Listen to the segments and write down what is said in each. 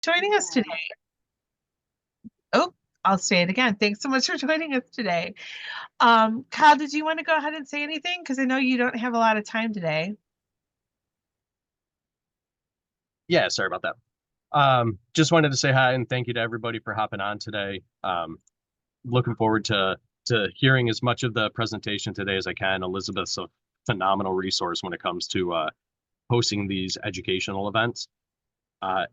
Joining us today. Oh, I'll say it again. Thanks so much for joining us today. Kyle, did you want to go ahead and say anything? Because I know you don't have a lot of time today. Yeah, sorry about that. Just wanted to say hi and thank you to everybody for hopping on today. Looking forward to hearing as much of the presentation today as I can. Elizabeth's a phenomenal resource when it comes to hosting these educational events.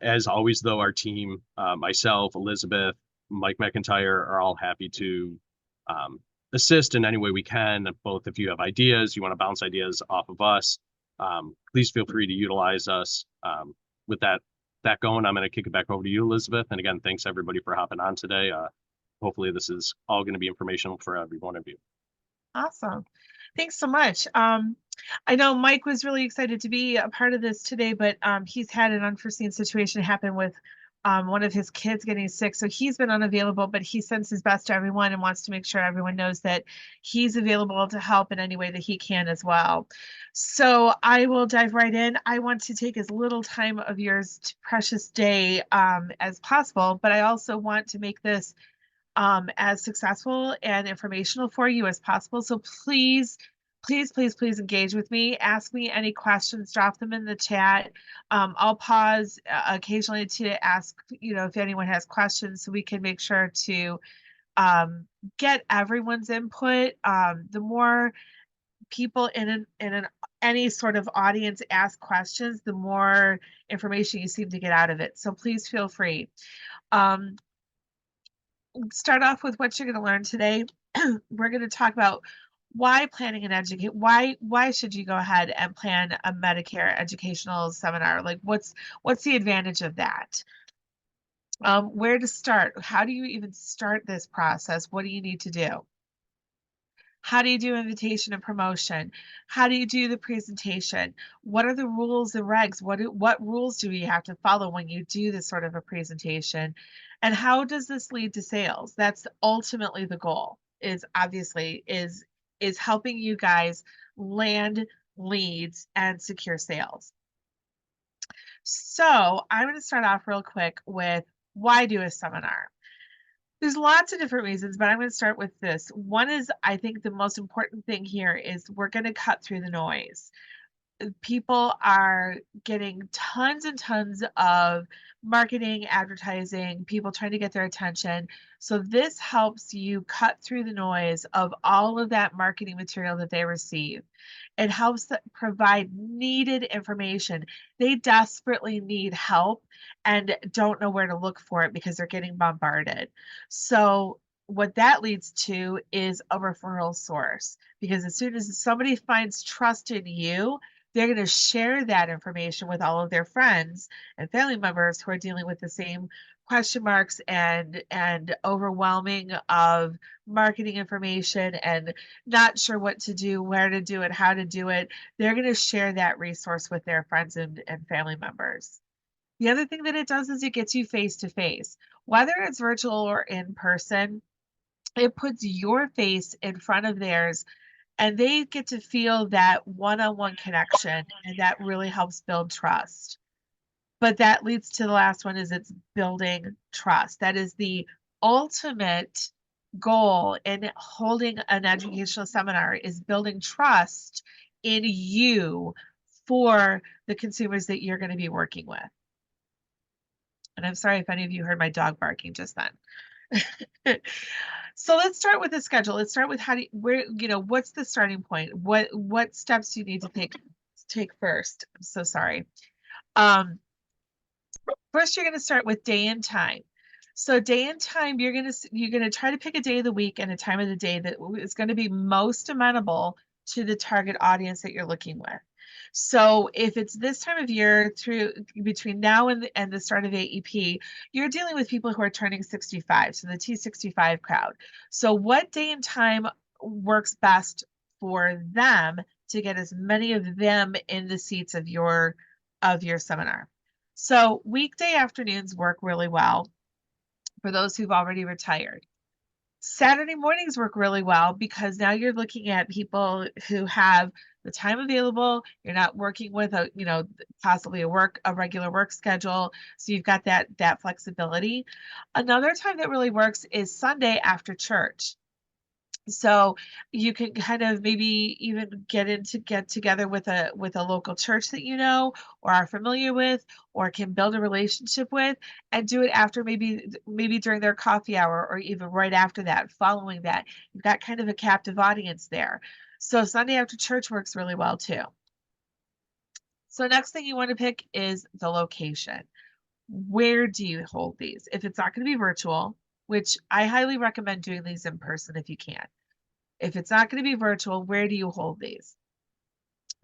As always, though, our team, myself, Elizabeth, Mike McIntyre, are all happy to um, assist in any way we can. Both if you have ideas, you want to bounce ideas off of us, please feel free to utilize us. With that going, I'm going to kick it back over to you, Elizabeth. And again, thanks everybody for hopping on today. Hopefully, this is all going to be informational for every one of you. Awesome. Thanks so much. I know Mike was really excited to be a part of this today, but he's had an unforeseen situation happen with one of his kids getting sick. So he's been unavailable, but he sends his best to everyone and wants to make sure everyone knows that he's available to help in any way that he can as well. So I will dive right in. I want to take as little time of your precious day as possible, but I also want to make this as successful and informational for you as possible. So please engage with me. Ask me any questions, drop them in the chat. I'll pause occasionally to ask, if anyone has questions so we can make sure to get everyone's input. The more people in any sort of audience ask questions, the more information you seem to get out of it. So please feel free. Um, start off with what you're going to learn today. We're going to talk about why planning and educate. Why should you go ahead and plan a Medicare educational seminar? Like what's the advantage of that? Where to start? How do you even start this process? What do you need to do? How do you do invitation and promotion? How do you do the presentation? What are the rules and regs? What rules do you have to follow when you do this sort of a presentation? And how does this lead to sales? That's ultimately the goal, is obviously is helping you guys land leads and secure sales. So I'm going to start off real quick with why do a seminar? There's lots of different reasons, but I'm going to start with this. One is, I think the most important thing here is we're going to cut through the noise. People are getting tons and tons of marketing, advertising, people trying to get their attention. So this helps you cut through the noise of all of that marketing material that they receive. It helps provide needed information. They desperately need help and don't know where to look for it because they're getting bombarded. So what that leads to is a referral source, because as soon as somebody finds trust in you, they're going to share that information with all of their friends and family members who are dealing with the same question marks and overwhelming of marketing information and not sure what to do, where to do it, how to do it. They're going to share that resource with their friends and family members. The other thing that it does is it gets you face to face, whether it's virtual or in person. It puts your face in front of theirs and they get to feel that one-on-one connection, and that really helps build trust. But that leads to the last one, is it's building trust. That is the ultimate goal in holding an educational seminar, is building trust in you for the consumers that you're going to be working with. And I'm sorry if any of you heard my dog barking just then. So let's start with the schedule. Let's start with what's the starting point? What steps do you need to take first? I'm so sorry. First, you're going to start with day and time. So day and time, you're gonna try to pick a day of the week and a time of the day that is going to be most amenable to the target audience that you're looking with. So if it's this time of year through between now and the start of AEP, you're dealing with people who are turning 65, so the T65 crowd. So what day and time works best for them to get as many of them in the seats of your seminar? So weekday afternoons work really well for those who've already retired. Saturday mornings work really well because now you're looking at people who have the time available. You're not working with a, possibly a regular work schedule. So you've got that flexibility. Another time that really works is Sunday after church. So you can kind of maybe even get together with a local church that you know or are familiar with or can build a relationship with and do it after maybe during their coffee hour or even right after that, following that. You've got kind of a captive audience there. So Sunday after church works really well too. So next thing you want to pick is the location. Where do you hold these? If it's not going to be virtual, which I highly recommend doing these in person if you can. If it's not going to be virtual, where do you hold these?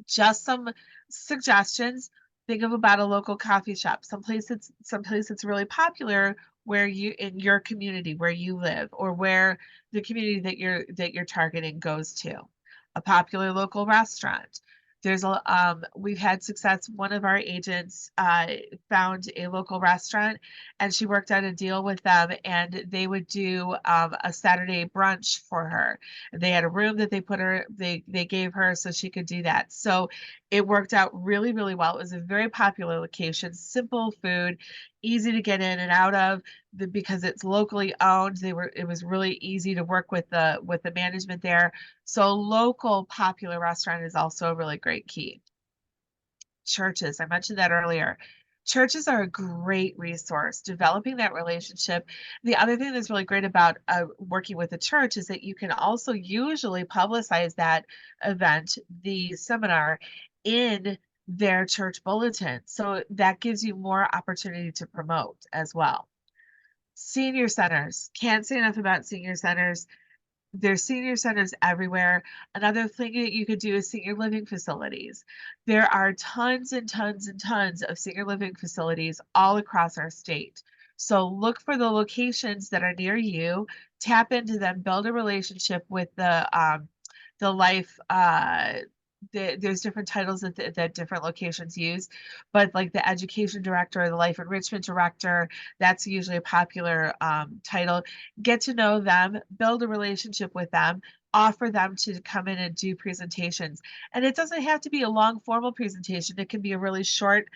Just some suggestions. Think of about a local coffee shop, someplace that's really popular where you in your community where you live or where the community that you're targeting goes to. A popular local restaurant. We've had success. One of our agents found a local restaurant and she worked out a deal with them and they would do a Saturday brunch for her. They had a room that they gave her so she could do that. So it worked out really, really well. It was a very popular location, simple food, easy to get in and out of because it's locally owned. It was really easy to work with the management there. So local popular restaurant is also a really great key. Churches, I mentioned that earlier. Churches are a great resource. Developing that relationship. The other thing that's really great about working with a church is that you can also usually publicize that event, the seminar, in their church bulletin. So that gives you more opportunity to promote as well. Senior centers. Can't say enough about senior centers. There's senior centers everywhere. Another thing that you could do is senior living facilities. There are tons and tons and tons of senior living facilities all across our state. So look for the locations that are near you, tap into them, build a relationship with the life there's different titles that different locations use, but like the education director or the life enrichment director, that's usually a popular title. Get to know them, build a relationship with them, offer them to come in and do presentations. And it doesn't have to be a long formal presentation. It can be a really short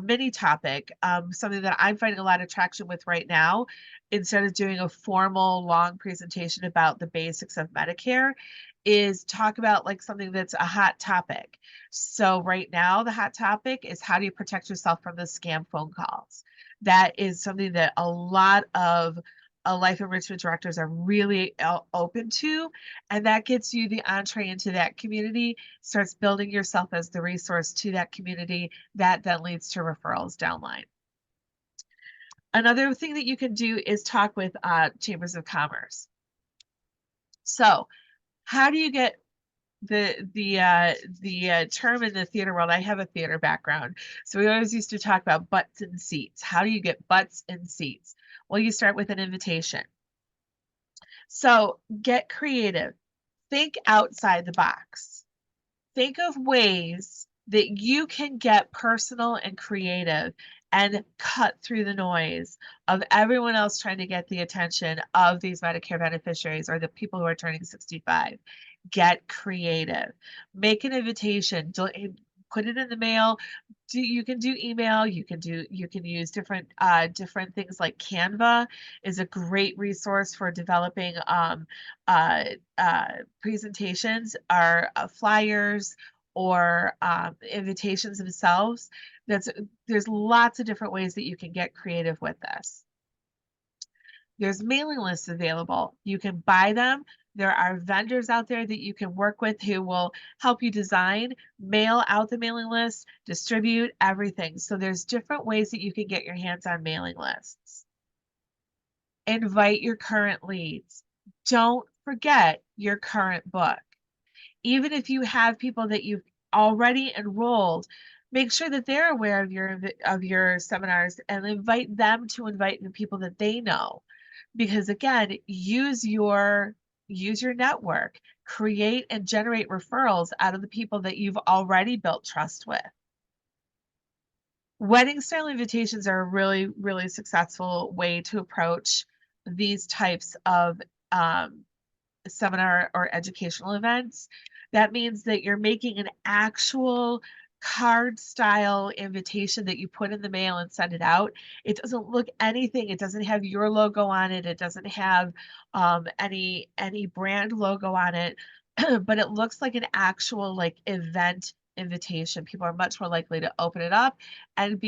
mini topic, something that I'm finding a lot of traction with right now. Instead of doing a formal long presentation about the basics of Medicare, is talk about like something that's a hot topic. So right now, the hot topic is how do you protect yourself from the scam phone calls? That is something that a lot of life enrichment directors are really open to, and that gets you the entree into that community, starts building yourself as the resource to that community. That then leads to referrals downline. Another thing that you can do is talk with chambers of commerce. So how do you get the term in the theater world? I have a theater background, so we always used to talk about butts and seats. How do you get butts and seats? Well, you start with an invitation. So get creative. Think outside the box. Think of ways that you can get personal and creative and cut through the noise of everyone else trying to get the attention of these Medicare beneficiaries or the people who are turning 65. Get creative. Make an invitation. Put it in the mail. You can do email. You can use different things like Canva is a great resource for developing uh, presentations or flyers or invitations themselves. There's lots of different ways that you can get creative with this. There's mailing lists available. You can buy them. There are vendors out there that you can work with who will help you design, mail out the mailing list, distribute everything. So there's different ways that you can get your hands on mailing lists. Invite your current leads. Don't forget your current book. Even if you have people that you've already enrolled, make sure that they're aware of your seminars and invite them to invite the people that they know. Because again, use your network, create and generate referrals out of the people that you've already built trust with. Wedding style invitations are a really, really successful way to approach these types of seminar or educational events. That means that you're making an actual card style invitation that you put in the mail and send it out. It doesn't look anything. It doesn't have your logo on it. It doesn't have any brand logo on it, but it looks like an actual like event invitation. People are much more likely to open it up and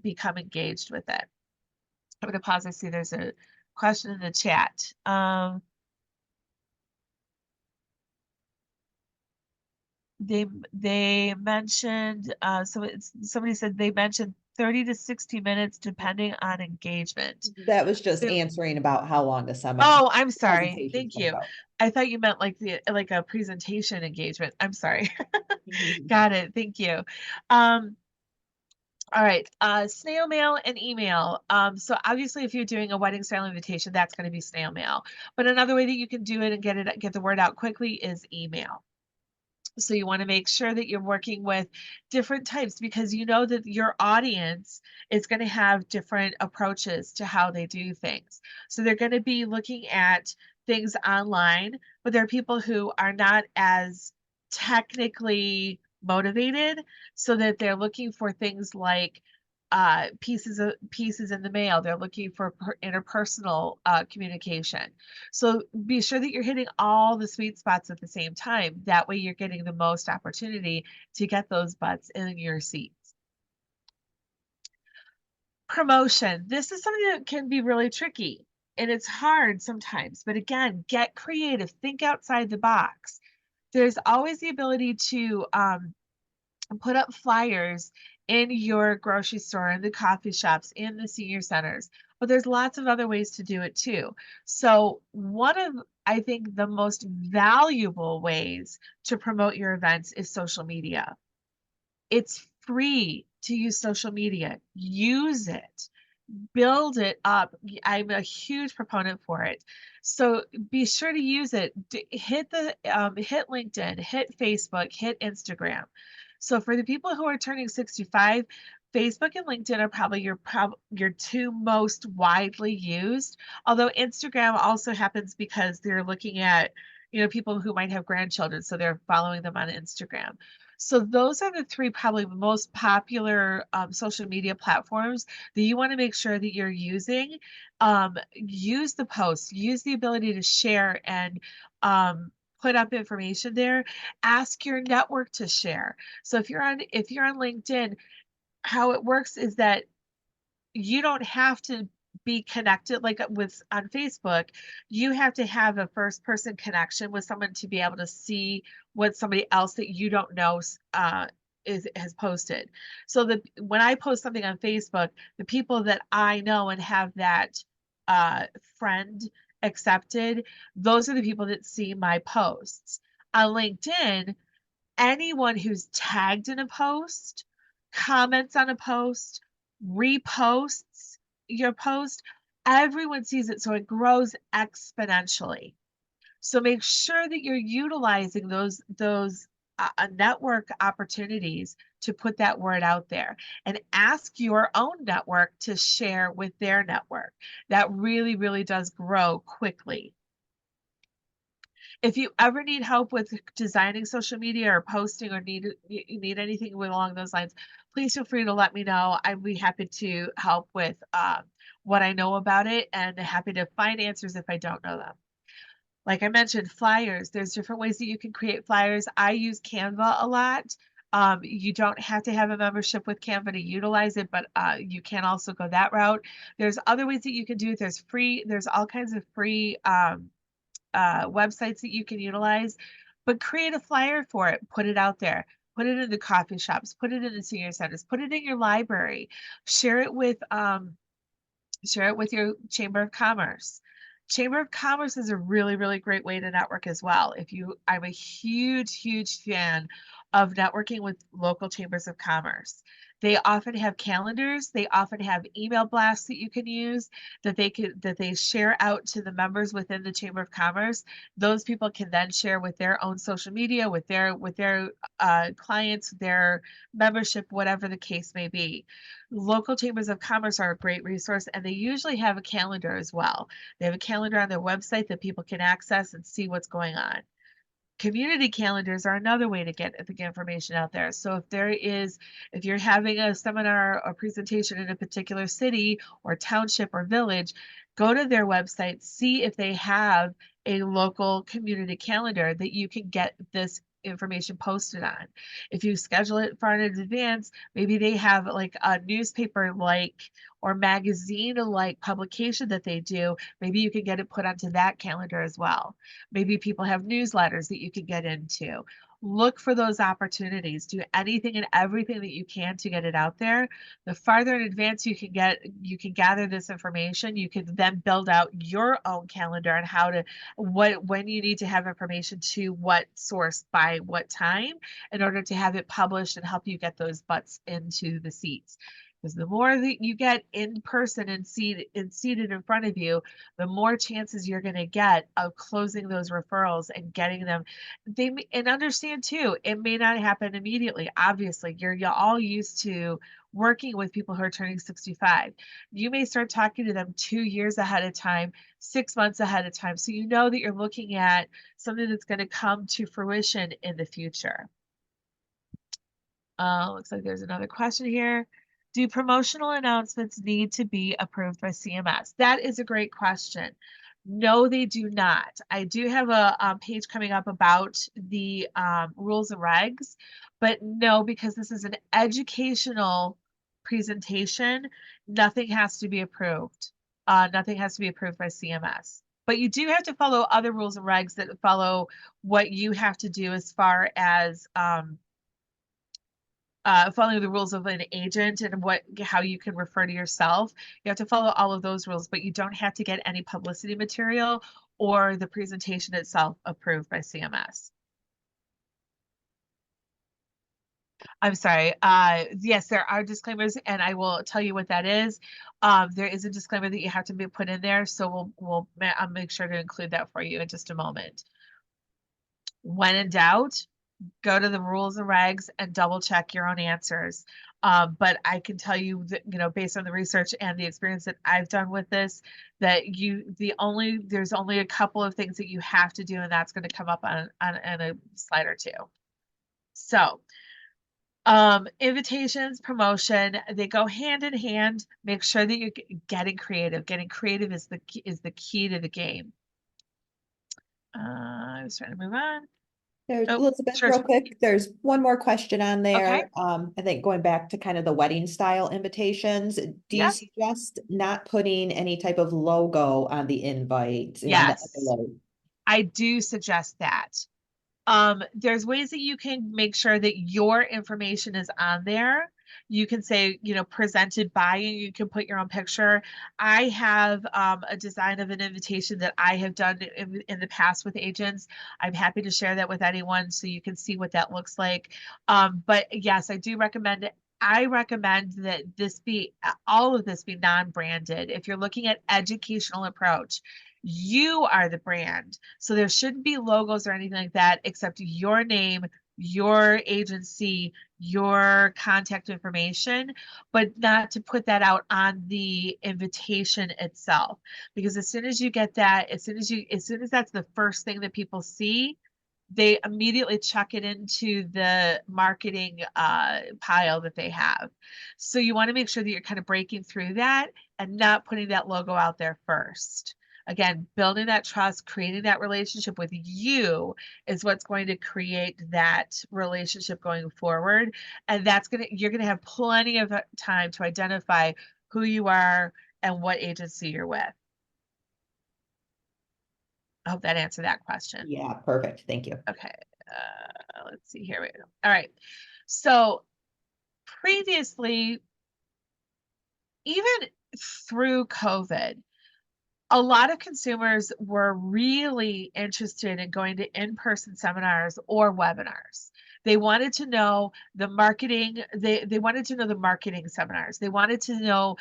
become engaged with it. I'm going to pause. I see there's a question in the chat. They mentioned so somebody said they mentioned 30 to 60 minutes depending on engagement. That was just So- answering about how long the seminar oh, I'm sorry. presentation's Thank gonna you. go. I thought you meant like a presentation engagement. I'm sorry. Mhm. Got it. Thank you. Um, all right. Snail mail and email. So obviously if you're doing a wedding style invitation, that's going to be snail mail. But another way that you can do it and get the word out quickly is email. So you want to make sure that you're working with different types because you know that your audience is going to have different approaches to how they do things. So they're going to be looking at things online, but there are people who are not as technically motivated, so that they're looking for things like pieces in the mail. They're looking for interpersonal communication. So be sure that you're hitting all the sweet spots at the same time. That way you're getting the most opportunity to get those butts in your seats. Promotion. This is something that can be really tricky and it's hard sometimes, but again, get creative, think outside the box. There's always the ability to put up flyers in your grocery store, in the coffee shops, in the senior centers. But there's lots of other ways to do it too. So, one of I think the most valuable ways to promote your events is social media. It's free to use social media. Use it, build it up. I'm a huge proponent for it. So be sure to use it. Hit LinkedIn, hit Facebook, hit Instagram. So for the people who are turning 65, Facebook and LinkedIn are probably your two most widely used. Although Instagram also happens because they're looking at, people who might have grandchildren, so they're following them on Instagram. So those are the three probably most popular social media platforms that you want to make sure that you're using. Use the posts, use the ability to share and put up information there. Ask your network to share. So if you're on LinkedIn, how it works is that you don't have to be connected like with on Facebook. You have to have a first person connection with someone to be able to see what somebody else that you don't know has posted. So that when I post something on Facebook, the people that I know and have that friend accepted, those are the people that see my posts. On LinkedIn, anyone who's tagged in a post, comments on a post, reposts your post, everyone sees it. So it grows exponentially. So make sure that you're utilizing those network opportunities to put that word out there and ask your own network to share with their network. That really, really does grow quickly. If you ever need help with designing social media or posting or you need anything along those lines, please feel free to let me know. I'd be happy to help with what I know about it and happy to find answers if I don't know them. Like I mentioned, flyers. There's different ways that you can create flyers. I use Canva a lot. You don't have to have a membership with Canva to utilize it, but you can also go that route. There's other ways that you can do it. There's all kinds of free websites that you can utilize, but create a flyer for it, put it out there, put it in the coffee shops, put it in the senior centers, put it in your library, share it with your Chamber of Commerce. Chamber of Commerce is a really, really great way to network as well. I'm a huge, huge fan of networking with local chambers of commerce. They often have calendars. They often have email blasts that you can use that they share out to the members within the Chamber of Commerce. Those people can then share with their own social media, with their clients, their membership, whatever the case may be. Local chambers of commerce are a great resource, and they usually have a calendar as well. They have a calendar on their website that people can access and see what's going on. Community calendars are another way to get the information out there. So if you're having a seminar or presentation in a particular city or township or village, go to their website, see if they have a local community calendar that you can get this information posted on. If you schedule it far in advance, maybe they have like a newspaper like or magazine like publication that they do. Maybe you can get it put onto that calendar as well. Maybe people have newsletters that you can get into. Look for those opportunities. Do anything and everything that you can to get it out there. The farther in advance you can gather this information, you can then build out your own calendar on how to when you need to have information to what source by what time in order to have it published and help you get those butts into the seats. Because the more that you get in person and seated in front of you, the more chances you're going to get of closing those referrals and getting them. And understand too, it may not happen immediately. Obviously, you're all used to working with people who are turning 65. You may start talking to them 2 years ahead of time, 6 months ahead of time. So you know that you're looking at something that's going to come to fruition in the future. Looks like there's another question here. Do promotional announcements need to be approved by CMS? That is a great question. No, they do not. I do have a page coming up about the rules and regs, but no, because this is an educational presentation, nothing has to be approved. Nothing has to be approved by CMS. But you do have to follow other rules and regs that follow what you have to do as far as following the rules of an agent and how you can refer to yourself. You have to follow all of those rules, but you don't have to get any publicity material or the presentation itself approved by CMS. I'm sorry. Yes, there are disclaimers, and I will tell you what that is. There is a disclaimer that you have to put in there, so I'll make sure to include that for you in just a moment. When in doubt, go to the rules and regs and double check your own answers. But I can tell you that, based on the research and the experience that I've done with this, that there's only a couple of things that you have to do, and that's going to come up on a slide or two. So, invitations, promotion, they go hand in hand. Make sure that you're getting creative. Getting creative is the key to the game. I was trying to move on. There's Oh, Elizabeth, sure. real quick, there's one more question on there. Okay. I think going back to kind of the wedding style invitations, do you Yep. suggest not putting any type of logo on the invite and on the Yes. envelope? I do suggest that. There's ways that you can make sure that your information is on there. You can say, presented by, and you can put your own picture. I have a design of an invitation that I have done in the past with agents. I'm happy to share that with anyone so you can see what that looks like. But yes, I do recommend it. I recommend that all of this be non-branded. If you're looking at educational approach, you are the brand. So there shouldn't be logos or anything like that except your name, your agency, your contact information, but not to put that out on the invitation itself. Because as soon as you get that, as soon as that's the first thing that people see, they immediately chuck it into the marketing pile that they have. So you want to make sure that you're kind of breaking through that and not putting that logo out there first. Again, building that trust, creating that relationship with you is what's going to create that relationship going forward. And you're going to have plenty of time to identify who you are and what agency you're with. I hope that answered that question. Yeah, perfect. Thank you. Okay. Let's see here. All right. So previously, even through COVID, a lot of consumers were really interested in going to in-person seminars or webinars. They wanted to know the marketing. They wanted to know the marketing seminars. They wanted to know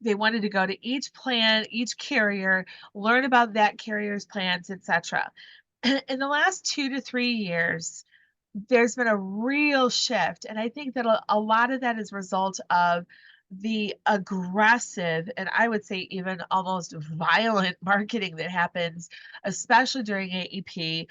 they wanted to go to each plan, each carrier, learn about that carrier's plans, etc. In the last 2 to 3 years, there's been a real shift, and I think that a lot of that is a result of the aggressive, and I would say even almost violent marketing that happens, especially during AEP,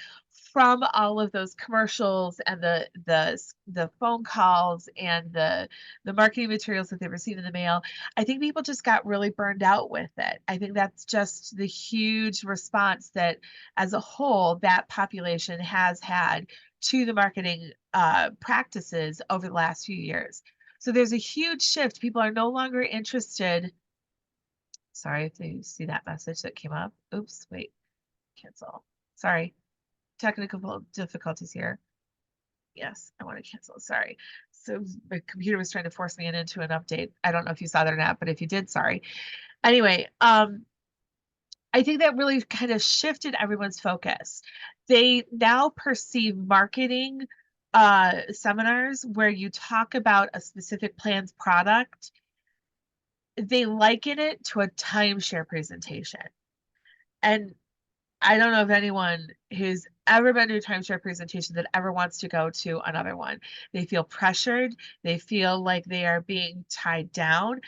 from all of those commercials and the phone calls and the marketing materials that they receive in the mail. I think people just got really burned out with it. I think that's just the huge response that, as a whole, that population has had to the marketing practices over the last few years. So there's a huge shift. People are no longer interested. Sorry if you see that message that came up. Oops, wait, cancel. Sorry, technical difficulties here. Yes, I want to cancel. Sorry. So the computer was trying to force me into an update. I don't know if you saw that or not, but if you did, sorry. Anyway, I think that really kind of shifted everyone's focus. They now perceive marketing seminars where you talk about a specific plan's product. They liken it to a timeshare presentation. And I don't know of anyone who's ever been to a timeshare presentation that ever wants to go to another one. They feel pressured. They feel like they are being tied down.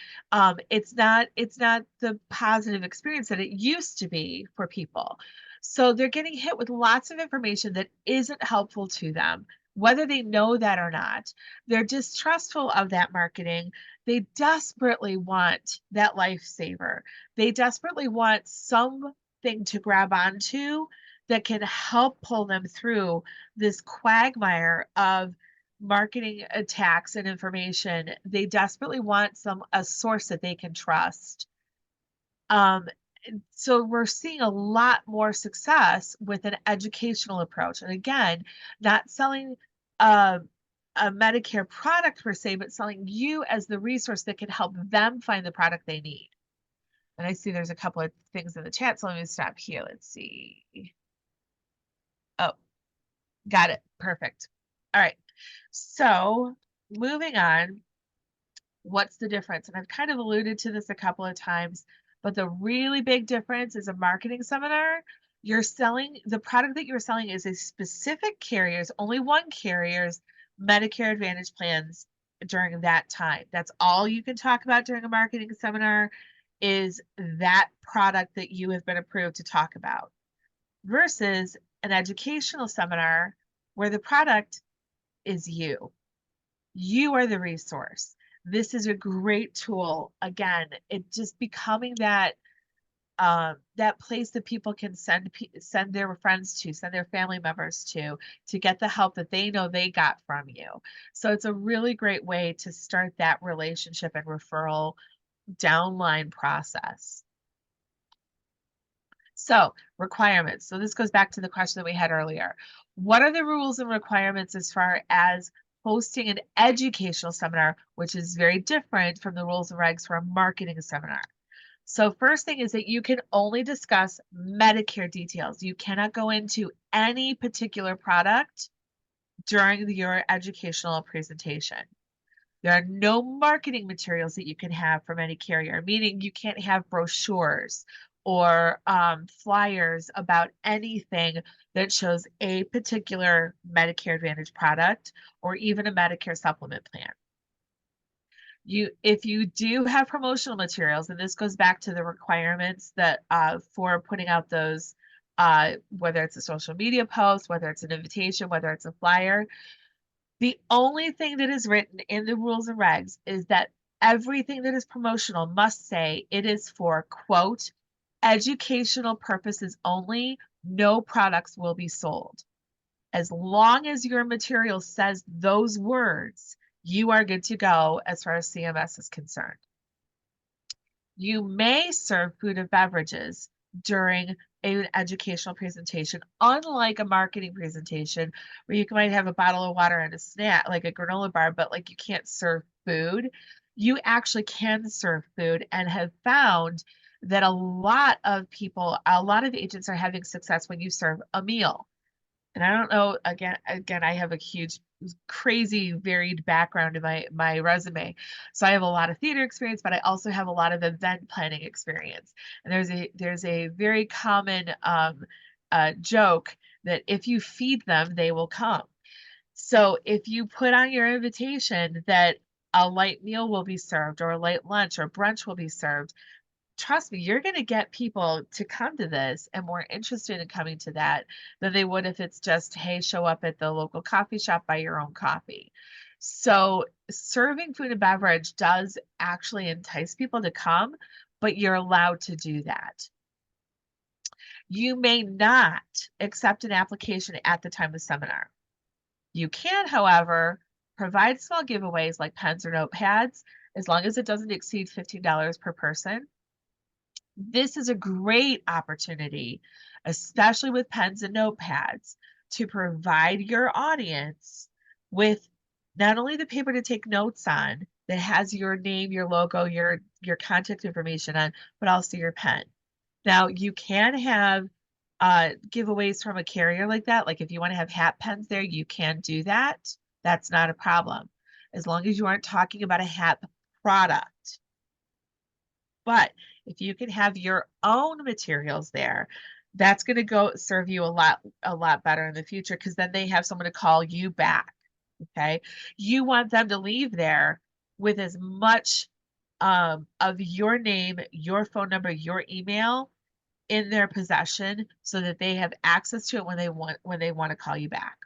It's not the positive experience that it used to be for people. So they're getting hit with lots of information that isn't helpful to them, whether they know that or not. They're distrustful of that marketing. They desperately want that lifesaver. They desperately want some thing to grab onto that can help pull them through this quagmire of marketing attacks and information. They desperately want a source that they can trust. So we're seeing a lot more success with an educational approach. And again, not selling a Medicare product per se, but selling you as the resource that can help them find the product they need. And I see there's a couple of things in the chat, so let me stop here. Let's see. Oh, got it. Perfect. All right. So moving on, what's the difference? And I've kind of alluded to this a couple of times, but the really big difference is a marketing seminar. You're selling the product that you're selling is a specific carrier's, only one carrier's Medicare Advantage plans during that time. That's all you can talk about during a marketing seminar is that product that you have been approved to talk about versus an educational seminar where the product is you. You are the resource. This is a great tool. Again, it just becoming that that place that people can send their friends to, send their family members to get the help that they know they got from you. So it's a really great way to start that relationship and referral downline process. So requirements. So this goes back to the question that we had earlier. What are the rules and requirements as far as hosting an educational seminar, which is very different from the rules and regs for a marketing seminar? So first thing is that you can only discuss Medicare details. You cannot go into any particular product during your educational presentation. There are no marketing materials that you can have from any carrier, meaning you can't have brochures or flyers about anything that shows a particular Medicare Advantage product or even a Medicare supplement plan. If you do have promotional materials, and this goes back to the requirements that for putting out those, whether it's a social media post, whether it's an invitation, whether it's a flyer, the only thing that is written in the rules and regs is that everything that is promotional must say it is for, quote, educational purposes only. No products will be sold. As long as your material says those words, you are good to go as far as CMS is concerned. You may serve food and beverages during an educational presentation, unlike a marketing presentation where you might have a bottle of water and a snack, like a granola bar, but like you can't serve food. You actually can serve food and have found that a lot of agents are having success when you serve a meal. And I don't know, again, I have a huge crazy varied background in my resume. So I have a lot of theater experience, but I also have a lot of event planning experience. And there's a very common joke that if you feed them, they will come. So if you put on your invitation that a light meal will be served, or a light lunch or brunch will be served, trust me, you're going to get people to come to this and more interested in coming to that than they would if it's just, hey, show up at the local coffee shop, buy your own coffee. So serving food and beverage does actually entice people to come, but you're allowed to do that. You may not accept an application at the time of seminar. You can, however, provide small giveaways like pens or notepads, as long as it doesn't exceed $15 per person. This is a great opportunity, especially with pens and notepads, to provide your audience with not only the paper to take notes on that has your name, your logo, your contact information on, but also your pen. Now, you can have giveaways from a carrier like that. Like if you want to have hat pens there, you can do that. That's not a problem, as long as you aren't talking about a hat product. But if you can have your own materials there, that's going to go serve you a lot better in the future, because then they have someone to call you back. Okay. You want them to leave there with as much of your name, your phone number, your email in their possession, so that they have access to it when they want to call you back.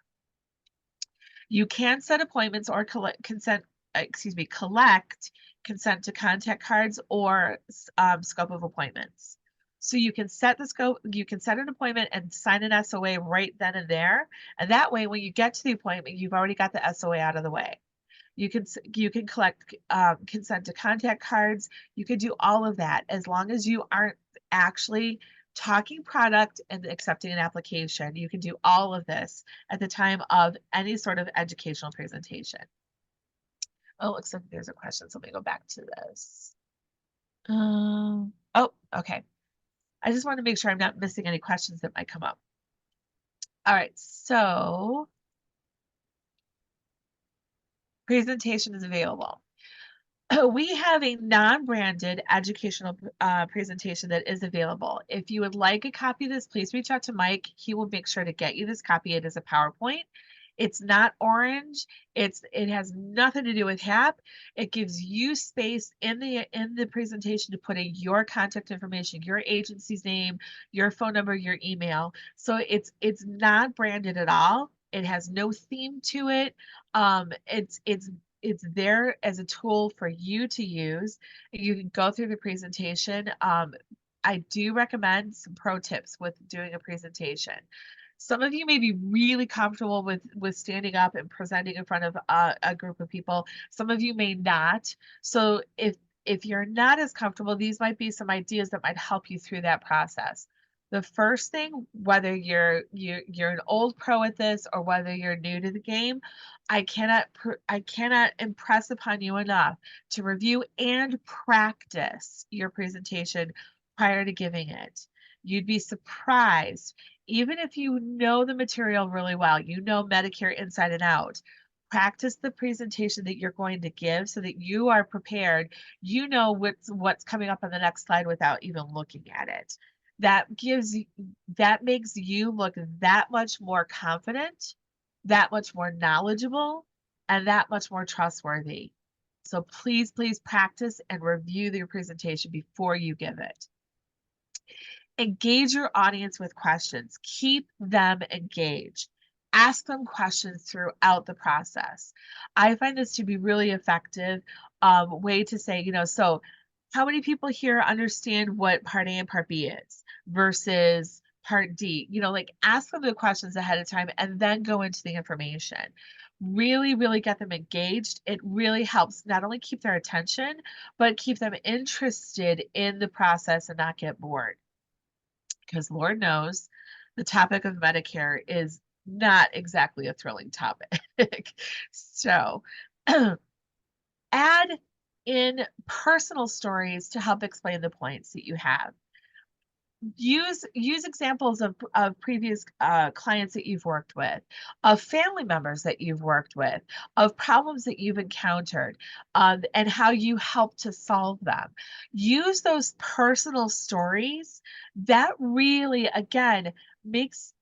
You can set appointments or collect consent to contact cards or scope of appointments. So you can set the scope, you can set an appointment and sign an SOA right then and there. And that way, when you get to the appointment, you've already got the SOA out of the way. You can collect consent to contact cards. You can do all of that as long as you aren't actually talking product and accepting an application. You can do all of this at the time of any sort of educational presentation. Oh, looks like there's a question, so let me go back to this. Oh, okay. I just want to make sure I'm not missing any questions that might come up. All right, so presentation is available. We have a non-branded educational presentation that is available. If you would like a copy of this, please reach out to Mike. He will make sure to get you this copy. It is a PowerPoint. It's not orange. It has nothing to do with HAP. It gives you space in the presentation to put in your contact information, your agency's name, your phone number, your email. So it's not branded at all. It has no theme to it. It's there as a tool for you to use. You can go through the presentation. I do recommend some pro tips with doing a presentation. Some of you may be really comfortable with standing up and presenting in front of a group of people. Some of you may not. So if you're not as comfortable, these might be some ideas that might help you through that process. The first thing, whether you're an old pro at this or whether you're new to the game, I cannot impress upon you enough to review and practice your presentation prior to giving it. You'd be surprised, even if you know the material really well, you know Medicare inside and out, practice the presentation that you're going to give so that you are prepared. You know what's coming up on the next slide without even looking at it. That makes you look that much more confident, that much more knowledgeable, and that much more trustworthy. So please, please practice and review your presentation before you give it. Engage your audience with questions. Keep them engaged. Ask them questions throughout the process. I find this to be really effective way to say, so how many people here understand what Part A and Part B is versus Part D? Like ask them the questions ahead of time and then go into the information. Really, really get them engaged. It really helps not only keep their attention, but keep them interested in the process and not get bored. Because Lord knows the topic of Medicare is not exactly a thrilling topic. So add in personal stories to help explain the points that you have. use examples of previous clients that you've worked with, of family members that you've worked with, of problems that you've encountered, and how you help to solve them. Use those personal stories. That really, again, makes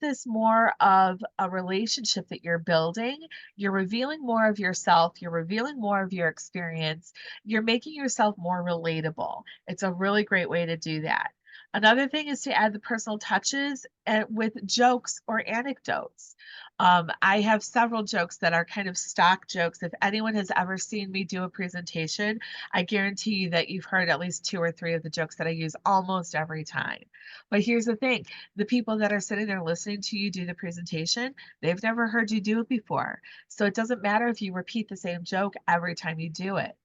this more of a relationship that you're building. You're revealing more of yourself. You're revealing more of your experience. You're making yourself more relatable. It's a really great way to do that. Another thing is to add the personal touches with jokes or anecdotes. I have several jokes that are kind of stock jokes. If anyone has ever seen me do a presentation, I guarantee you that you've heard at least 2 or 3 of the jokes that I use almost every time. But here's the thing, the people that are sitting there listening to you do the presentation, they've never heard you do it before. So it doesn't matter if you repeat the same joke every time you do it.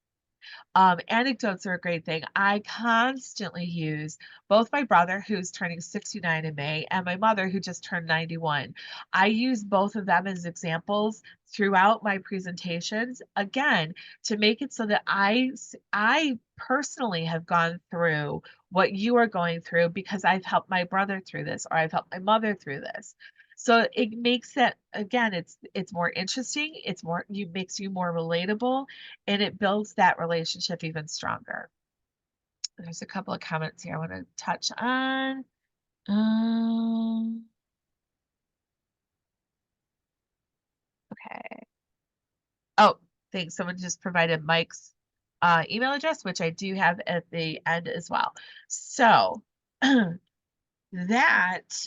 Anecdotes are a great thing. I constantly use both my brother, who's turning 69 in May, and my mother, who just turned 91. I use both of them as examples throughout my presentations, again, to make it so that I personally have gone through what you are going through because I've helped my brother through this or I've helped my mother through this. So it makes it, again, it's more interesting, it's more you makes you more relatable, and it builds that relationship even stronger. There's a couple of comments here I want to touch on. Um, okay. Oh, thanks. Someone just provided Mike's email address, which I do have at the end as well. So that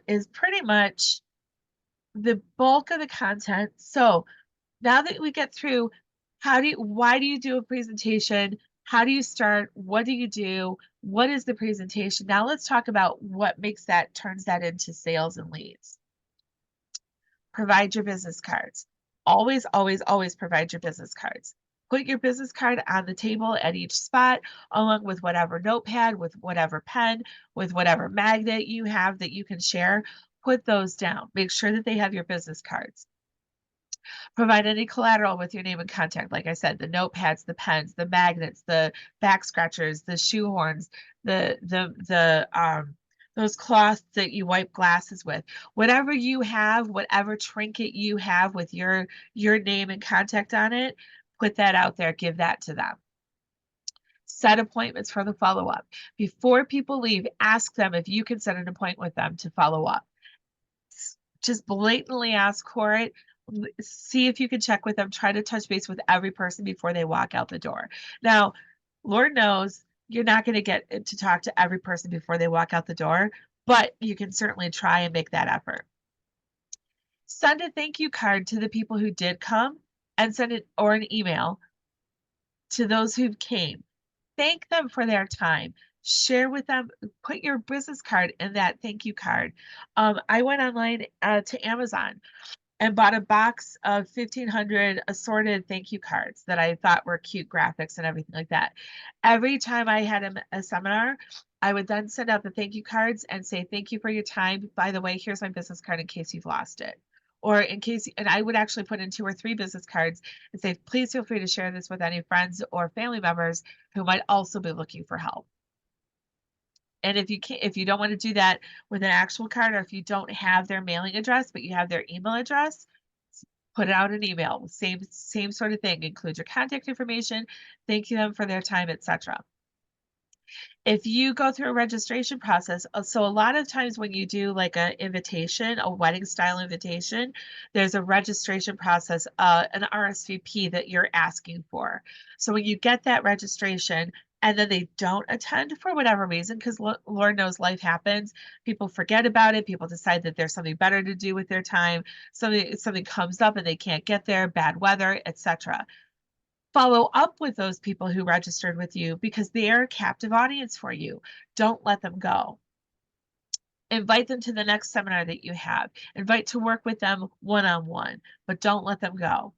is pretty much the bulk of the content. So now that we get through why do you do a presentation? How do you start? What do you do? What is the presentation? Now let's talk about what turns that into sales and leads. Provide your business cards. Always, always, always provide your business cards. Put your business card on the table at each spot, along with whatever notepad, with whatever pen, with whatever magnet you have that you can share. Put those down. Make sure that they have your business cards. Provide any collateral with your name and contact. Like I said, the notepads, the pens, the magnets, the back scratchers, the shoehorns, those cloths that you wipe glasses with. Whatever you have, whatever trinket you have with your name and contact on it, put that out there, give that to them. Set appointments for the follow-up. Before people leave, ask them if you can set an appointment with them to follow up. Just blatantly ask for it. See if you can check with them. Try to touch base with every person before they walk out the door. Now, Lord knows you're not going to get to talk to every person before they walk out the door, but you can certainly try and make that effort. Send a thank you card to the people who did come and send it or an email to those who came. Thank them for their time. Share with them, put your business card in that thank you card. I went online to Amazon and bought a box of 1,500 assorted thank you cards that I thought were cute graphics and everything like that. Every time I had a seminar, I would then send out the thank you cards and say, thank you for your time. By the way, here's my business card in case you've lost it. Or in case, and I would actually put in 2 or 3 business cards and say, please feel free to share this with any friends or family members who might also be looking for help. And if you don't want to do that with an actual card, or if you don't have their mailing address, but you have their email address, put out an email. Same sort of thing. Include your contact information, thank them for their time, etc. If you go through a registration process, so a lot of times when you do like an invitation, a wedding style invitation, there's a registration process, an RSVP that you're asking for. So when you get that registration and then they don't attend for whatever reason, because Lord knows life happens, people forget about it, people decide that there's something better to do with their time, something comes up and they can't get there, bad weather, etc. Follow up with those people who registered with you because they are a captive audience for you. Don't let them go. Invite them to the next seminar that you have. Invite to work with them one-on-one, but don't let them go.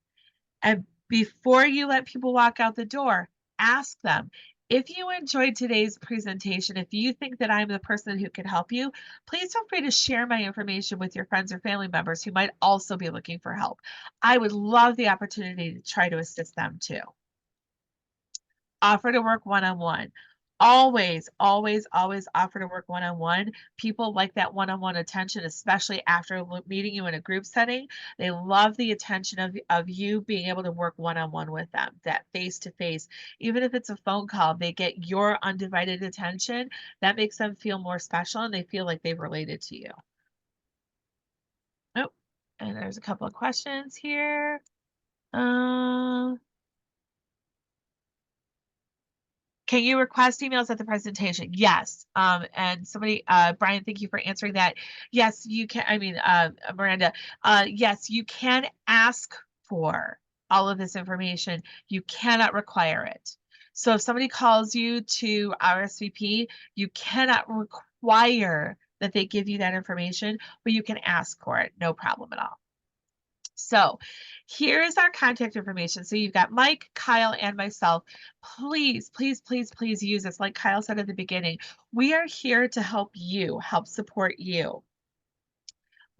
And before you let people walk out the door, ask them, if you enjoyed today's presentation, if you think that I'm the person who can help you, please feel free to share my information with your friends or family members who might also be looking for help. I would love the opportunity to try to assist them too. Offer to work one-on-one. always, always, always offer to work one-on-one. People like that one-on-one attention, especially after meeting you in a group setting. They love the attention of you being able to work one-on-one with them, that face-to-face. Even if it's a phone call, they get your undivided attention. That makes them feel more special and they feel like they've related to you. Oh, and there's a couple of questions here. Can you request emails at the presentation? Yes. And somebody, Brian, thank you for answering that. Yes, you can. I mean, Miranda, yes, you can ask for all of this information. You cannot require it. So if somebody calls you to RSVP, you cannot require that they give you that information, but you can ask for it. No problem at all. So here's our contact information. So you've got Mike, Kyle, and myself. Please, please, please, please use this. Like Kyle said at the beginning, we are here to help you, help support you.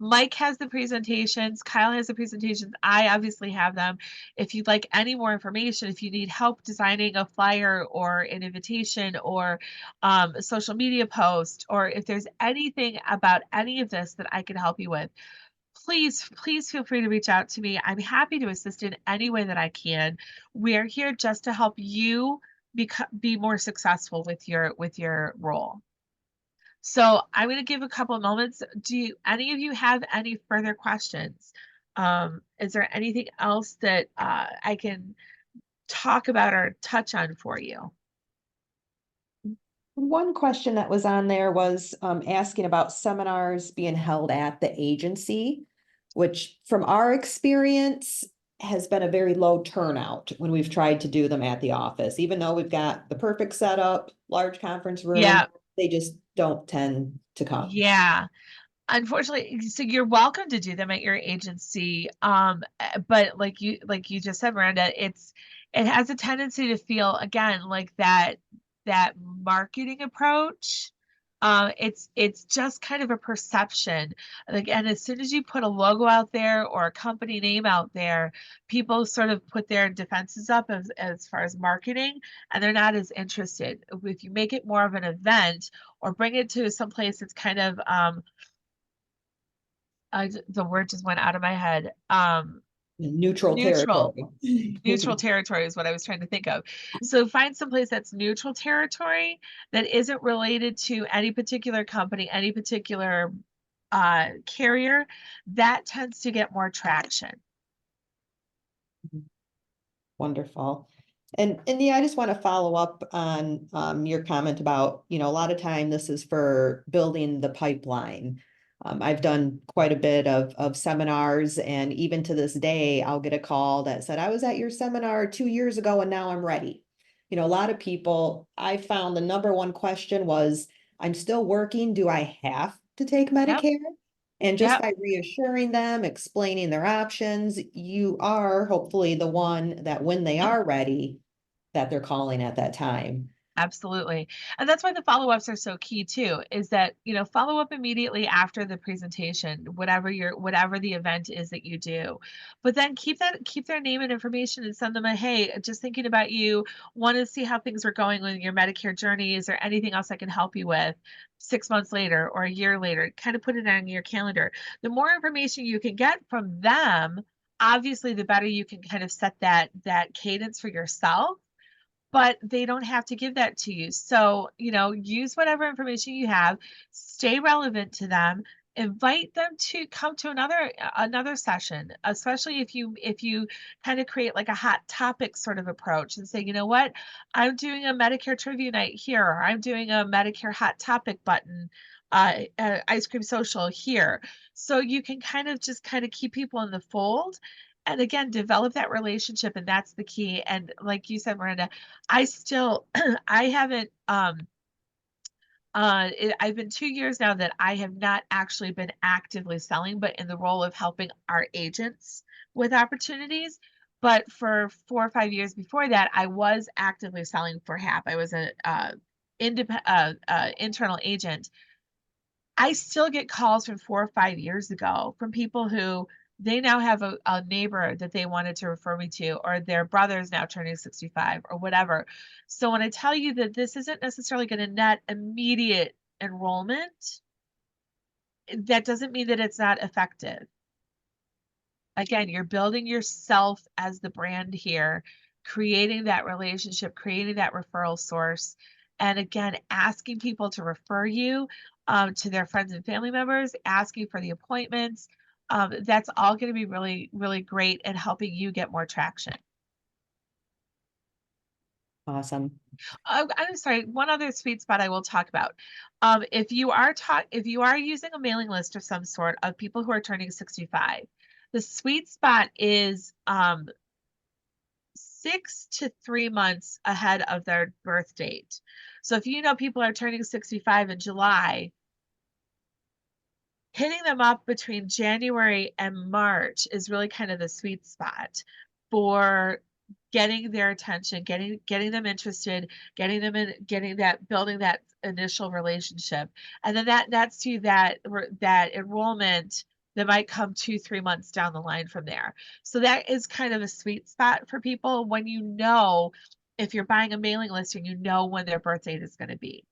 Mike has the presentations, Kyle has the presentations, I obviously have them. If you'd like any more information, if you need help designing a flyer or an invitation or a social media post, or if there's anything about any of this that I can help you with, please, please feel free to reach out to me. I'm happy to assist in any way that I can. We are here just to help you be more successful with your role. So I'm going to give a couple of moments. Do any of you have any further questions? Is there anything else that I can talk about or touch on for you? One question that was on there was asking about seminars being held at the agency, which from our experience has been a very low turnout when we've tried to do them at the office. Even though we've got the perfect setup, large conference room, Yeah. they just don't tend to come. Yeah. Unfortunately, so you're welcome to do them at your agency. But like you just said, Miranda, it has a tendency to feel again like that marketing approach. It's just kind of a perception. Like, and as soon as you put a logo out there or a company name out there, people sort of put their defenses up as far as marketing, and they're not as interested. If you make it more of an event or bring it to some place that's kind of the word just went out of my head. Neutral Neutral. territory. Neutral territory is what I was trying to think of. So find someplace that's neutral territory that isn't related to any particular company, any particular carrier. That tends to get more traction. Wonderful. And yeah, I just want to follow up on your comment about, a lot of time this is for building the pipeline. I've done quite a bit of seminars, and even to this day, I'll get a call that said, I was at your seminar 2 years ago and now I'm ready. A lot of people, I found the number one question was, I'm still working. Do I have to take Medicare? And just Yep. by reassuring them, explaining their options, you are hopefully the one that when they are ready, that they're calling at that time. Absolutely. And that's why the follow-ups are so key too, is that, follow up immediately after the presentation, whatever the event is that you do. But then keep their name and information and send them a, hey, just thinking about you, want to see how things are going with your Medicare journey. Is there anything else I can help you with 6 months later or a year later? Kind of put it on your calendar. The more information you can get from them, obviously the better you can kind of set that cadence for yourself, but they don't have to give that to you. So, use whatever information you have, stay relevant to them, invite them to come to another session, especially if you kind of create like a hot topic sort of approach and say, you know what, I'm doing a Medicare trivia night here, or I'm doing a Medicare hot topic button ice cream social here. So you can kind of keep people in the fold and again develop that relationship, and that's the key. And like you said, Miranda, I still I haven't I've been 2 years now that I have not actually been actively selling, but in the role of helping our agents with opportunities. But for 4 or 5 years before that, I was actively selling for HAP. I was a internal agent. I still get calls from 4 or 5 years ago from people who they now have a neighbor that they wanted to refer me to, or their brother is now turning 65 or whatever. So when I tell you that this isn't necessarily going to net immediate enrollment, that doesn't mean that it's not effective. Again, you're building yourself as the brand here, creating that relationship, creating that referral source, and again, asking people to refer you to their friends and family members, asking for the appointments. That's all going to be really, really great at helping you get more traction. Awesome. I'm sorry, one other sweet spot I will talk about. If you are using a mailing list of some sort of people who are turning 65, the sweet spot is 6 to 3 months ahead of their birth date. So if you know people are turning 65 in July, hitting them up between January and March is really kind of the sweet spot for getting their attention, getting them interested, getting them in, getting that, building that initial relationship. And then that's to that enrollment that might come 2, 3 months down the line from there. So that is kind of a sweet spot for people when you know, if you're buying a mailing list and you know when their birth date is going to be.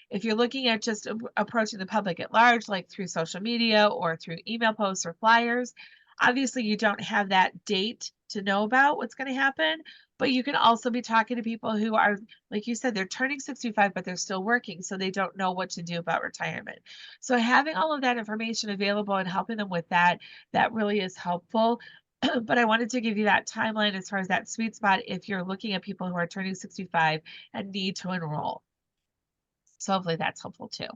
If you're looking at just approaching the public at large, like through social media or through email posts or flyers, obviously you don't have that date to know about what's going to happen, but you can also be talking to people who are, like you said, they're turning 65, but they're still working, so they don't know what to do about retirement. So having all of that information available and helping them with that, that really is helpful. But I wanted to give you that timeline as far as that sweet spot if you're looking at people who are turning 65 and need to enroll. So hopefully that's helpful too.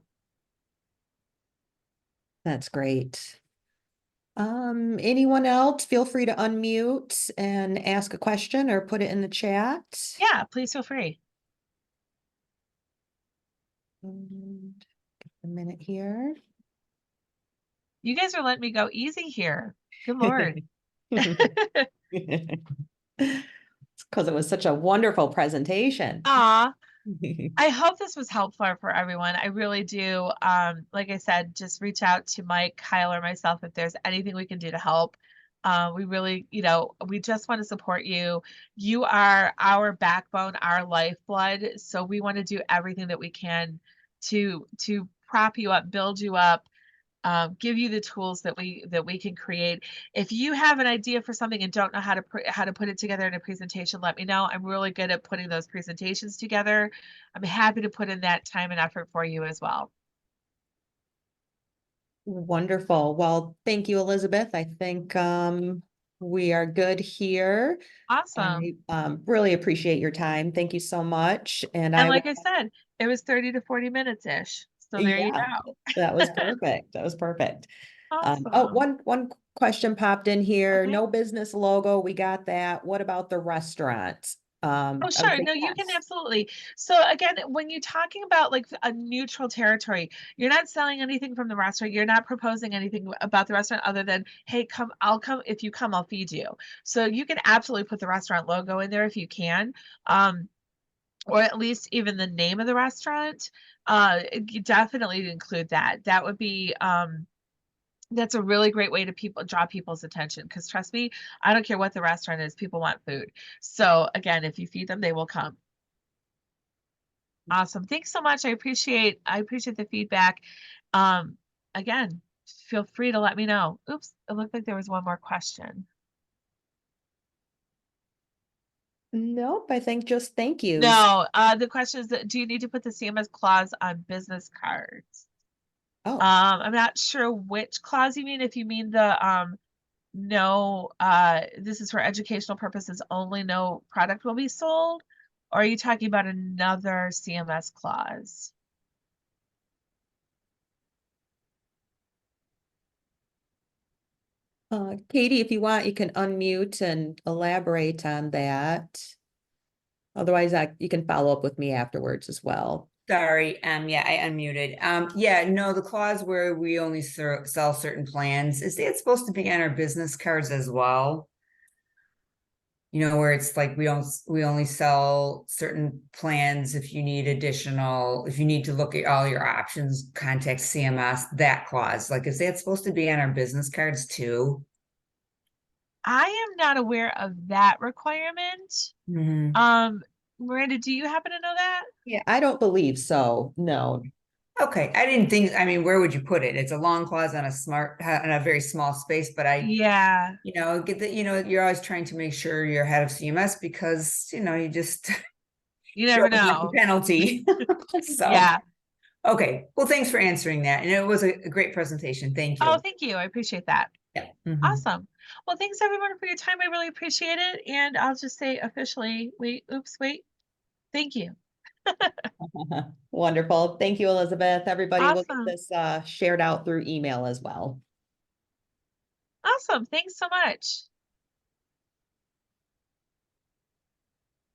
That's great. Anyone else, feel free to unmute and ask a question or put it in the chat. Yeah, please feel free. And a minute here. You guys are letting me go easy here. Good Lord. It's because it was such a wonderful presentation. Aw, I hope this was helpful for everyone. I really do. Like I said, just reach out to Mike, Kyle, or myself if there's anything we can do to help. We really, we just want to support you. You are our backbone, our lifeblood. So we want to do everything that we can to prop you up, build you up, give you the tools that we can create. If you have an idea for something and don't know how to put it together in a presentation, let me know. I'm really good at putting those presentations together. I'm happy to put in that time and effort for you as well. Wonderful. Well, thank you, Elizabeth. I think we are good here. Awesome. I really appreciate your time. Thank you so much. And And I like will, I said, it was 30 to 40 minutes ish. So there you yeah, go. that was perfect. That was perfect. Oh, Awesome. one question popped in here. Okay. No business logo. We got that. What about the restaurant? Oh, I would sure. say No, you can yes. absolutely. So again, when you're talking about like a neutral territory, you're not selling anything from the restaurant. You're not proposing anything about the restaurant other than, hey, come, I'll come. If you come, I'll feed you. So you can absolutely put the restaurant logo in there if you can. Or at least even the name of the restaurant. You definitely include that. That would be that's a really great way to draw people's attention, because trust me, I don't care what the restaurant is, people want food. So again, if you feed them, they will come. Awesome. Thanks so much. I appreciate the feedback. Um, Again, feel free to let me know. Oops, it looked like there was one more question. Nope, I think just thank yous. No, the question is that do you need to put the CMS clause on business cards? Oh, I'm not sure which clause you mean. If you mean the no, this is for educational purposes only, no product will be sold, or are you talking about another CMS clause? Katie, if you want, you can unmute and elaborate on that. Otherwise, you can follow up with me afterwards as well. Sorry, yeah, I unmuted. Yeah, no, the clause where we only sell certain plans, is it supposed to be on our business cards as well? You know, where it's like we only sell certain plans. If you need to look at all your options, contact CMS, that clause. Like, is that supposed to be on our business cards too? I am not aware of that requirement. Mhm. Miranda, do you happen to know that? Yeah, I don't believe so. No. Okay, I didn't think, I mean, where would you put it? It's a long clause on a very small space, but Yeah, get that, you're always trying to make sure you're ahead of CMS because, you just you show never up with know. the penalty. So, Yeah. okay, well, thanks for answering that. And it was a great presentation. Thank Oh, you. thank you. I appreciate that. Yeah. Mhm. Awesome. Well, thanks everyone for your time. I really appreciate it. And I'll just say officially, wait. Thank you. Wonderful. Thank you, Elizabeth. Everybody will get Awesome. this shared out through email as well. Awesome. Thanks so much.